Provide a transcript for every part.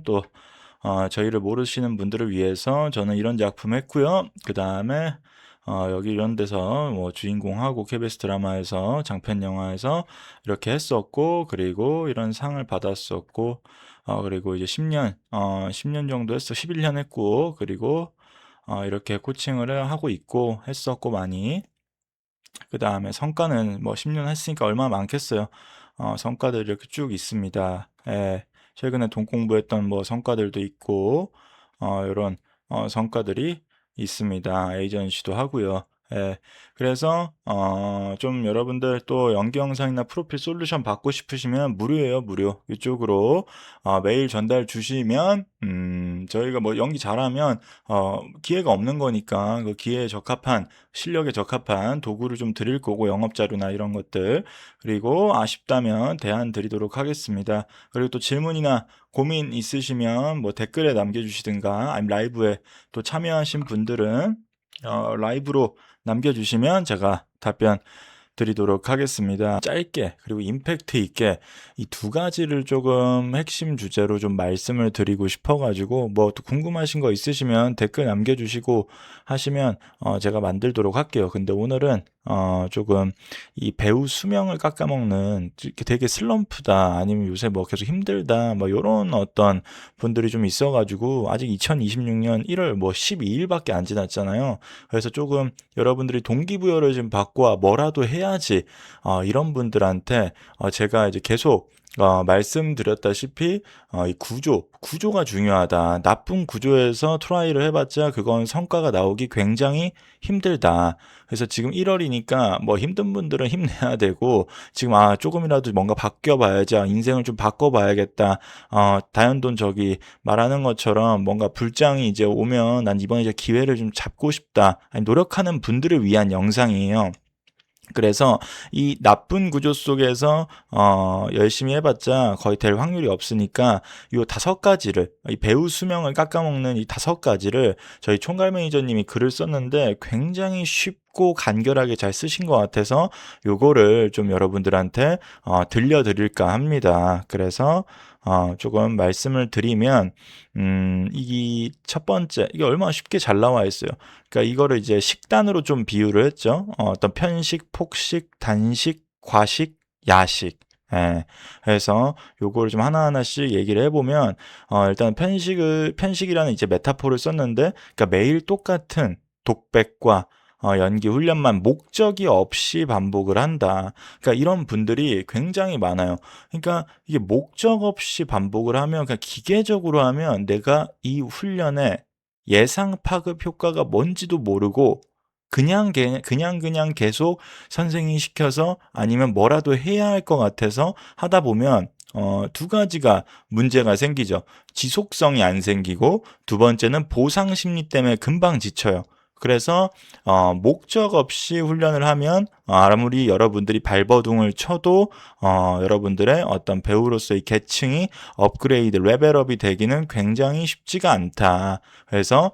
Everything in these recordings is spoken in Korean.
또 저희를 모르시는 분들을 위해서 저는 이런 작품 했고요. 그 다음에 여기 이런 데서 뭐 주인공하고 KBS 드라마에서 장편 영화에서 이렇게 했었고, 그리고 이런 상을 받았었고, 그리고 이제 10년 정도 했어. 11년 했고, 그리고 이렇게 코칭을 하고 있고 했었고 많이. 그 다음에 성과는 뭐 10년 했으니까 얼마나 많겠어요. 성과들이 이렇게 쭉 있습니다. 예, 최근에 돈 공부했던 뭐 성과들도 있고, 이런 성과들이 있습니다. 에이전시도 하고요. 예, 그래서 좀 여러분들 또 연기 영상이나 프로필 솔루션 받고 싶으시면 무료예요, 무료. 이쪽으로 메일 전달 주시면 저희가 뭐 연기 잘하면 기회가 없는 거니까 그 기회에 적합한 실력에 적합한 도구를 좀 드릴 거고, 영업자료나 이런 것들. 그리고 아쉽다면 대안 드리도록 하겠습니다. 그리고 또 질문이나 고민 있으시면 뭐 댓글에 남겨주시든가, 아니면 라이브에 또 참여하신 분들은 라이브로 남겨주시면 제가 답변 드리도록 하겠습니다. 짧게 그리고 임팩트 있게 이 두 가지를 조금 핵심 주제로 좀 말씀을 드리고 싶어가지고, 뭐 또 궁금하신 거 있으시면 댓글 남겨주시고 하시면 제가 만들도록 할게요. 근데 오늘은 조금 이 배우 수명을 깎아먹는, 이렇게 되게 슬럼프다, 아니면 요새 뭐 계속 힘들다, 뭐 요런 어떤 분들이 좀 있어가지고, 아직 2026년 1월 뭐 12일밖에 안 지났잖아요. 그래서 조금 여러분들이 동기부여를 좀 받고 뭐라도 해야지, 이런 분들한테 제가 이제 계속 말씀드렸다시피 이 구조가 중요하다. 나쁜 구조에서 트라이를 해봤자 그건 성과가 나오기 굉장히 힘들다. 그래서 지금 1월이니까 뭐 힘든 분들은 힘내야 되고, 지금 조금이라도 뭔가 바뀌어봐야지, 인생을 좀 바꿔봐야겠다. 다현돈 저기 말하는 것처럼 뭔가 불장이 이제 오면 난 이번에 이제 기회를 좀 잡고 싶다, 아니, 노력하는 분들을 위한 영상이에요. 그래서 이 나쁜 구조 속에서 열심히 해봤자 거의 될 확률이 없으니까, 이 5가지를, 이 배우 수명을 깎아먹는 이 5가지를 저희 총괄 매니저님이 글을 썼는데 굉장히 쉽고 간결하게 잘 쓰신 것 같아서 요거를 좀 여러분들한테 들려드릴까 합니다. 그래서 조금 말씀을 드리면, 이 첫 번째, 이게 얼마나 쉽게 잘 나와 있어요. 그러니까 이거를 이제 식단으로 좀 비유를 했죠. 어떤 편식, 폭식, 단식, 과식, 야식. 예. 그래서 요거를 좀 하나하나씩 얘기를 해보면, 일단 편식이라는 이제 메타포를 썼는데, 그러니까 매일 똑같은 독백과 연기 훈련만 목적이 없이 반복을 한다. 그러니까 이런 분들이 굉장히 많아요. 그러니까 이게 목적 없이 반복을 하면, 그냥 기계적으로 하면 내가 이 훈련에 예상 파급 효과가 뭔지도 모르고 그냥 계속 선생님이 시켜서 아니면 뭐라도 해야 할 것 같아서 하다 보면 두 가지가 문제가 생기죠. 지속성이 안 생기고, 두 번째는 보상 심리 때문에 금방 지쳐요. 그래서 목적 없이 훈련을 하면 아무리 여러분들이 발버둥을 쳐도 여러분들의 어떤 배우로서의 계층이 업그레이드, 레벨업이 되기는 굉장히 쉽지가 않다. 그래서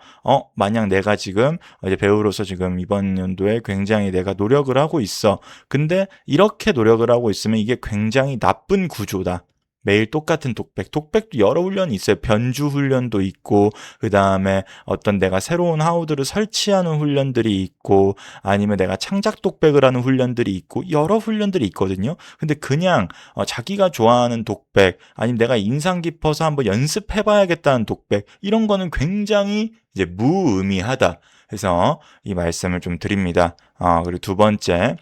만약 내가 지금 이제 배우로서 지금 이번 연도에 굉장히 내가 노력을 하고 있어. 근데 이렇게 노력을 하고 있으면 이게 굉장히 나쁜 구조다. 매일 똑같은 독백도 여러 훈련이 있어요. 변주 훈련도 있고, 그 다음에 어떤 내가 새로운 하우드를 설치하는 훈련들이 있고, 아니면 내가 창작 독백을 하는 훈련들이 있고, 여러 훈련들이 있거든요. 근데 그냥 자기가 좋아하는 독백, 아니면 내가 인상 깊어서 한번 연습해봐야겠다는 독백, 이런 거는 굉장히 이제 무의미하다. 그래서 이 말씀을 좀 드립니다. 그리고 두 번째,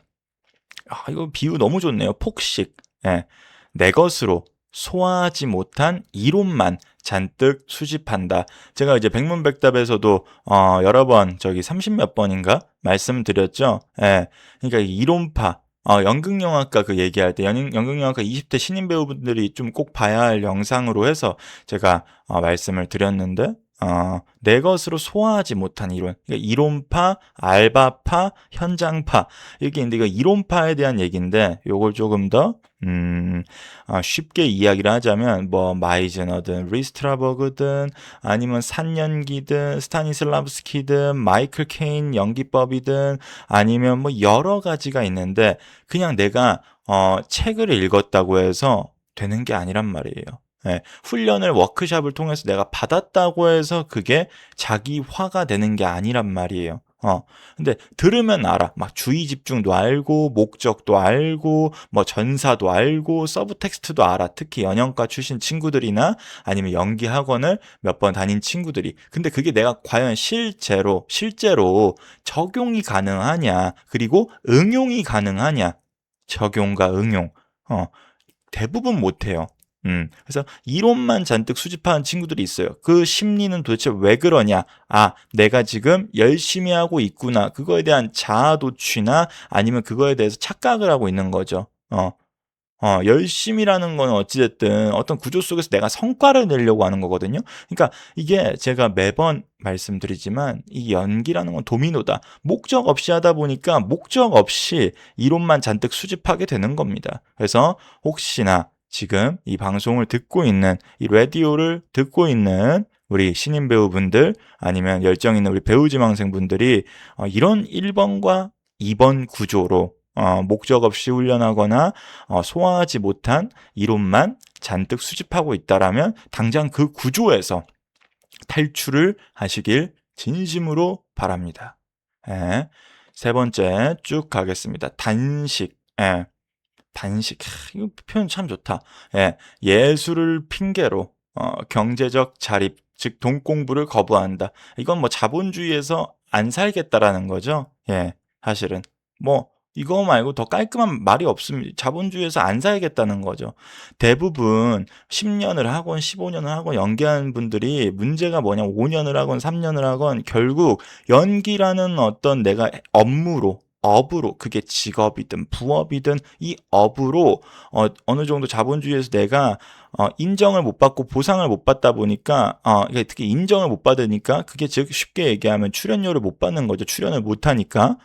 이거 비유 너무 좋네요. 폭식. 예. 내 것으로 소화하지 못한 이론만 잔뜩 수집한다. 제가 이제 백문백답에서도 여러 번, 저기 30몇 번인가 말씀드렸죠. 예. 그러니까 이 이론파, 연극영화과 그 얘기할 때 연극영화과 20대 신인 배우분들이 좀 꼭 봐야 할 영상으로 해서 제가 말씀을 드렸는데, 내 것으로 소화하지 못한 이론. 그러니까 이론파, 알바파, 현장파. 이게 있는데, 이거 이론파에 대한 얘기인데, 요걸 조금 더 쉽게 이야기를 하자면, 뭐 마이즈너든 리스트라버그든 아니면 산연기든 스타니슬라브스키든 마이클 케인 연기법이든 아니면 뭐 여러 가지가 있는데, 그냥 내가 책을 읽었다고 해서 되는 게 아니란 말이에요. 예, 훈련을 워크샵을 통해서 내가 받았다고 해서 그게 자기화가 되는 게 아니란 말이에요. 근데 들으면 알아. 막 주의 집중도 알고, 목적도 알고, 뭐 전사도 알고, 서브 텍스트도 알아. 특히 연영과 출신 친구들이나 아니면 연기 학원을 몇 번 다닌 친구들이. 근데 그게 내가 과연 실제로 적용이 가능하냐, 그리고 응용이 가능하냐. 적용과 응용. 어, 대부분 못해요. 그래서 이론만 잔뜩 수집하는 친구들이 있어요. 그 심리는 도대체 왜 그러냐? 아, 내가 지금 열심히 하고 있구나. 그거에 대한 자아 도취나 아니면 그거에 대해서 착각을 하고 있는 거죠. 열심이라는 건 어찌됐든 어떤 구조 속에서 내가 성과를 내려고 하는 거거든요. 그러니까 이게 제가 매번 말씀드리지만 이 연기라는 건 도미노다. 목적 없이 하다 보니까 목적 없이 이론만 잔뜩 수집하게 되는 겁니다. 그래서 혹시나 지금 이 방송을 듣고 있는, 이 라디오를 듣고 있는 우리 신인 배우분들 아니면 열정 있는 우리 배우 지망생분들이 이런 1번과 2번 구조로 목적 없이 훈련하거나 소화하지 못한 이론만 잔뜩 수집하고 있다라면 당장 그 구조에서 탈출을 하시길 진심으로 바랍니다. 예. 세 번째 쭉 가겠습니다. 단식. 예. 단식. 이거 표현 참 좋다. 예. 예술을 핑계로 경제적 자립, 즉 돈 공부를 거부한다. 이건 뭐 자본주의에서 안 살겠다라는 거죠. 예. 사실은 뭐 이거 말고 더 깔끔한 말이 없습니다. 자본주의에서 안 살겠다는 거죠. 대부분 10년을 하건 15년을 하건 연기하는 분들이 문제가 뭐냐면 5년을 하건 3년을 하건 결국 연기라는 어떤 내가 업으로 그게 직업이든 부업이든 이 업으로 어느 정도 자본주의에서 내가 인정을 못 받고 보상을 못 받다 보니까 특히 인정을 못 받으니까 그게 즉 쉽게 얘기하면 출연료를 못 받는 거죠. 출연을 못 하니까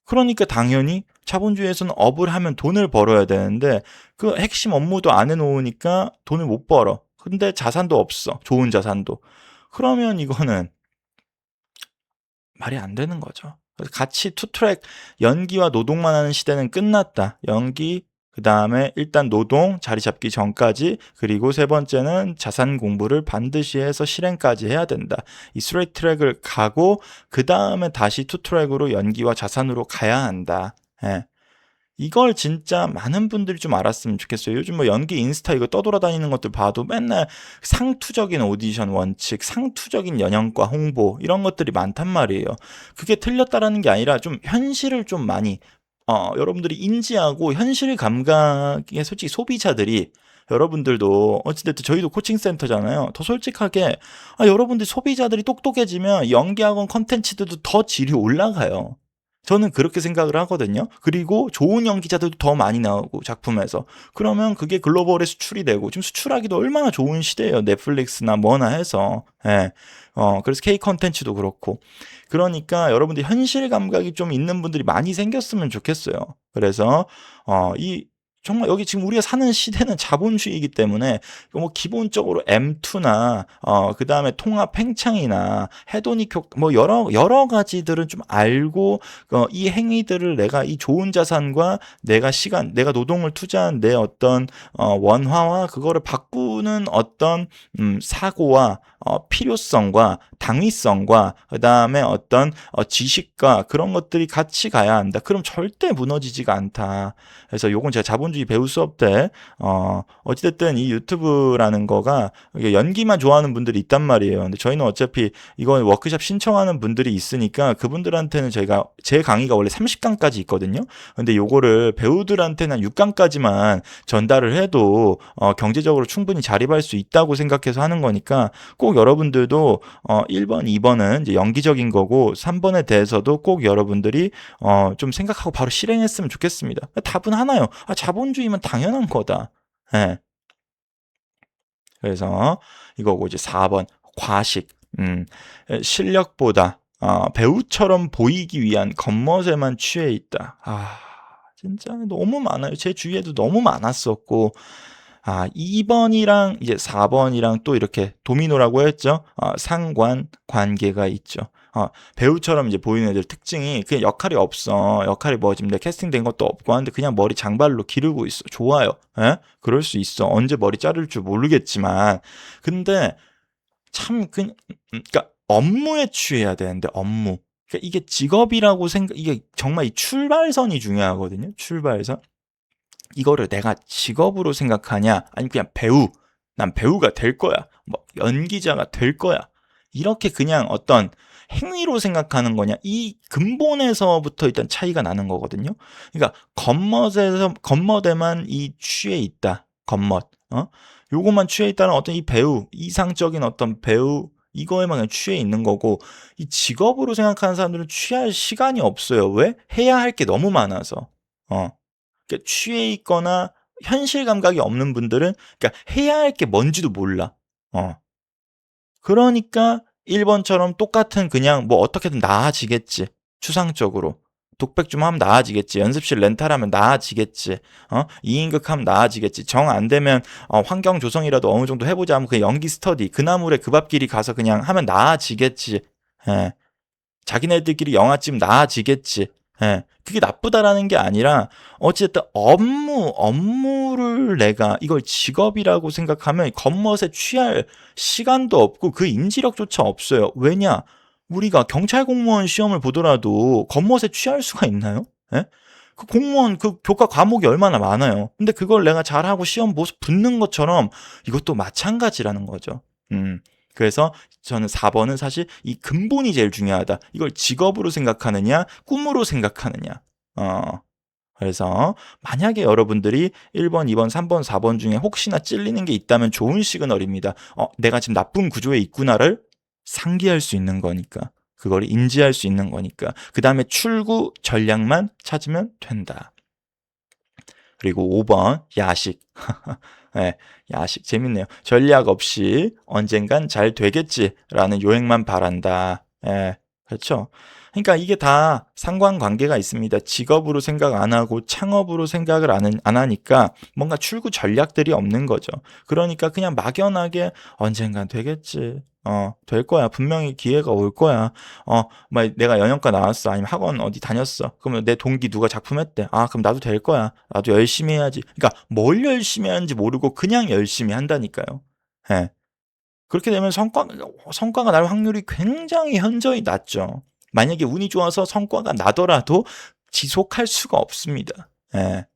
그러니까 당연히 자본주의에서는 업을 하면 돈을 벌어야 되는데 그 핵심 업무도 안 해놓으니까 돈을 못 벌어. 근데 자산도 없어. 좋은 자산도. 그러면 이거는 말이 안 되는 거죠. 그래서 같이 투트랙 연기와 노동만 하는 시대는 끝났다. 연기, 그 다음에 일단 노동 자리 잡기 전까지, 그리고 세 번째는 자산 공부를 반드시 해서 실행까지 해야 된다. 이 스트레이트 트랙을 가고 그 다음에 다시 투트랙으로 연기와 자산으로 가야 한다. 예. 이걸 진짜 많은 분들이 좀 알았으면 좋겠어요. 요즘 뭐 연기 인스타 이거 떠돌아다니는 것들 봐도 맨날 상투적인 오디션 원칙, 상투적인 연영과 홍보 이런 것들이 많단 말이에요. 그게 틀렸다라는 게 아니라 좀 현실을 좀 많이 여러분들이 인지하고 현실 감각의 솔직히 소비자들이 여러분들도 어찌됐든 저희도 코칭 센터잖아요. 더 솔직하게 여러분들 소비자들이 똑똑해지면 연기학원 컨텐츠들도 더 질이 올라가요. 저는 그렇게 생각을 하거든요. 그리고 좋은 연기자들도 더 많이 나오고 작품에서 그러면 그게 글로벌에 수출이 되고 지금 수출하기도 얼마나 좋은 시대예요. 넷플릭스나 뭐나 해서 예. 그래서 K 컨텐츠도 그렇고 그러니까 여러분들 현실 감각이 좀 있는 분들이 많이 생겼으면 좋겠어요. 그래서 이 정말 여기 지금 우리가 사는 시대는 자본주의이기 때문에 뭐 기본적으로 M2나 그다음에 통합 팽창이나 헤도닉 효과 뭐 여러 가지들은 좀 알고 이 행위들을 내가 이 좋은 자산과 내가 시간, 내가 노동을 투자한 내 어떤 원화와 그거를 바꾸는 어떤 사고와 필요성과 당위성과 그다음에 어떤 지식과 그런 것들이 같이 가야 한다. 그럼 절대 무너지지가 않다. 그래서 요건 제가 자본주의 배우 수업 때 어찌됐든 이 유튜브라는 거가 연기만 좋아하는 분들이 있단 말이에요. 근데 저희는 어차피 이건 워크숍 신청하는 분들이 있으니까 그분들한테는 저희가 제 강의가 원래 30강까지 있거든요. 근데 요거를 배우들한테는 한 6강까지만 전달을 해도 경제적으로 충분히 자립할 수 있다고 생각해서 하는 거니까 꼭 여러분들도 1번, 2번은 이제 연기적인 거고 3번에 대해서도 꼭 여러분들이 좀 생각하고 바로 실행했으면 좋겠습니다. 답은 하나요. 자본주의면 당연한 거다. 예. 그래서 이거고 이제 4번 과식. 실력보다 배우처럼 보이기 위한 겉멋에만 취해 있다. 진짜 너무 많아요. 제 주위에도 너무 많았었고 2번이랑 이제 4번이랑 또 이렇게 도미노라고 했죠. 상관 관계가 있죠. 배우처럼 이제 보이는 애들 특징이 그냥 역할이 없어. 역할이 뭐 지금 내 캐스팅된 것도 없고 하는데 그냥 머리 장발로 기르고 있어. 좋아요. 에? 그럴 수 있어. 언제 머리 자를 줄 모르겠지만. 근데 참 그러니까 업무에 취해야 되는데 업무. 그러니까 이게 직업이라고 이게 정말 이 출발선이 중요하거든요. 출발선. 이거를 내가 직업으로 생각하냐, 아니면 그냥 배우, 난 배우가 될 거야, 뭐 연기자가 될 거야, 이렇게 그냥 어떤 행위로 생각하는 거냐, 이 근본에서부터 일단 차이가 나는 거거든요. 그러니까 겉멋에만 이 취해 있다. 겉멋, 요것만 취해 있다는 어떤 이 배우, 이상적인 어떤 배우, 이거에만 그냥 취해 있는 거고, 이 직업으로 생각하는 사람들은 취할 시간이 없어요. 왜? 해야 할 게 너무 많아서. 그러니까 취해 있거나 현실 감각이 없는 분들은 그러니까 해야 할 게 뭔지도 몰라. 그러니까 1번처럼 똑같은 그냥 뭐 어떻게든 나아지겠지. 추상적으로. 독백 좀 하면 나아지겠지. 연습실 렌탈하면 나아지겠지. 2인극 하면 나아지겠지. 정 안 되면 환경 조성이라도 어느 정도 해보자 하면 그 연기 스터디, 그 나물에 그 밥끼리 가서 그냥 하면 나아지겠지. 예. 자기네들끼리 영화쯤 나아지겠지. 예. 그게 나쁘다라는 게 아니라 어쨌든 업무를 내가 이걸 직업이라고 생각하면 겉멋에 취할 시간도 없고 그 인지력조차 없어요. 왜냐? 우리가 경찰 공무원 시험을 보더라도 겉멋에 취할 수가 있나요? 예? 그 공무원 그 교과 과목이 얼마나 많아요. 근데 그걸 내가 잘하고 시험 보서 붙는 것처럼 이것도 마찬가지라는 거죠. 그래서 저는 4번은 사실 이 근본이 제일 중요하다. 이걸 직업으로 생각하느냐, 꿈으로 생각하느냐. 그래서 만약에 여러분들이 1번, 2번, 3번, 4번 중에 혹시나 찔리는 게 있다면 좋은 시그널입니다. 내가 지금 나쁜 구조에 있구나를 상기할 수 있는 거니까. 그걸 인지할 수 있는 거니까. 그 다음에 출구 전략만 찾으면 된다. 그리고 5번, 야식. 네, 야식 재밌네요. 전략 없이 언젠간 잘 되겠지라는 요행만 바란다. 그렇죠. 그러니까 이게 다 상관관계가 있습니다. 직업으로 생각 안 하고 창업으로 생각을 안 하니까 뭔가 출구 전략들이 없는 거죠. 그러니까 그냥 막연하게 언젠간 되겠지. 될 거야. 분명히 기회가 올 거야. 막 내가 연영과 나왔어. 아니면 학원 어디 다녔어. 그러면 내 동기 누가 작품했대. 그럼 나도 될 거야. 나도 열심히 해야지. 그러니까 뭘 열심히 하는지 모르고 그냥 열심히 한다니까요. 예. 그렇게 되면 성과가 날 확률이 굉장히 현저히 낮죠. 만약에 운이 좋아서 성과가 나더라도 지속할 수가 없습니다. 예.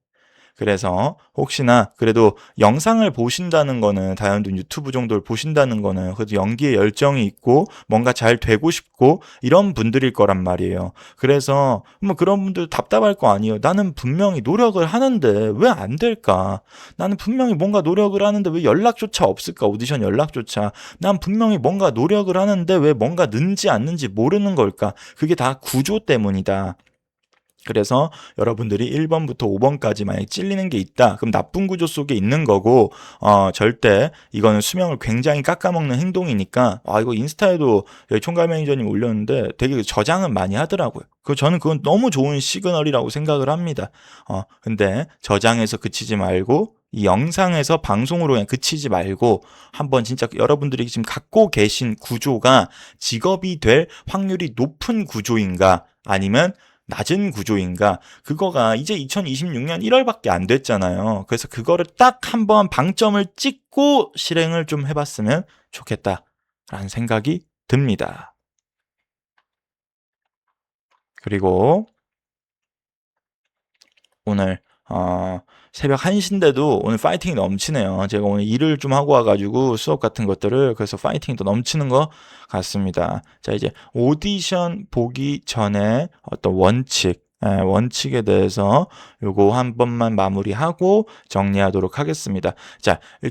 그래서 혹시나 그래도 영상을 보신다는 거는 다현돈 유튜브 정도를 보신다는 거는 그래도 연기에 열정이 있고 뭔가 잘 되고 싶고 이런 분들일 거란 말이에요. 그래서 뭐 그런 분들 답답할 거 아니에요. 나는 분명히 노력을 하는데 왜 안 될까? 나는 분명히 뭔가 노력을 하는데 왜 연락조차 없을까? 오디션 연락조차. 난 분명히 뭔가 노력을 하는데 왜 뭔가 는지 않는지 모르는 걸까? 그게 다 구조 때문이다. 그래서 여러분들이 1번부터 5번까지 만약 찔리는 게 있다. 그럼 나쁜 구조 속에 있는 거고 절대 이거는 수명을 굉장히 깎아먹는 행동이니까 이거 인스타에도 총괄 매니저님 올렸는데 되게 저장은 많이 하더라고요. 저는 그건 너무 좋은 시그널이라고 생각을 합니다. 근데 저장해서 그치지 말고 이 영상에서 방송으로 그냥 그치지 말고 한번 진짜 여러분들이 지금 갖고 계신 구조가 직업이 될 확률이 높은 구조인가 아니면 낮은 구조인가? 그거가 이제 2026년 1월밖에 안 됐잖아요. 그래서 그거를 딱 한번 방점을 찍고 실행을 좀 해봤으면 좋겠다라는 생각이 듭니다. 그리고 오늘 새벽 1시인데도 오늘 파이팅이 넘치네요. 제가 오늘 일을 좀 하고 와가지고 수업 같은 것들을 그래서 파이팅이 더 넘치는 것 같습니다. 자, 이제 오디션 보기 전에 어떤 원칙에 대해서 요거 한 번만 마무리하고 정리하도록 하겠습니다. 자, 일단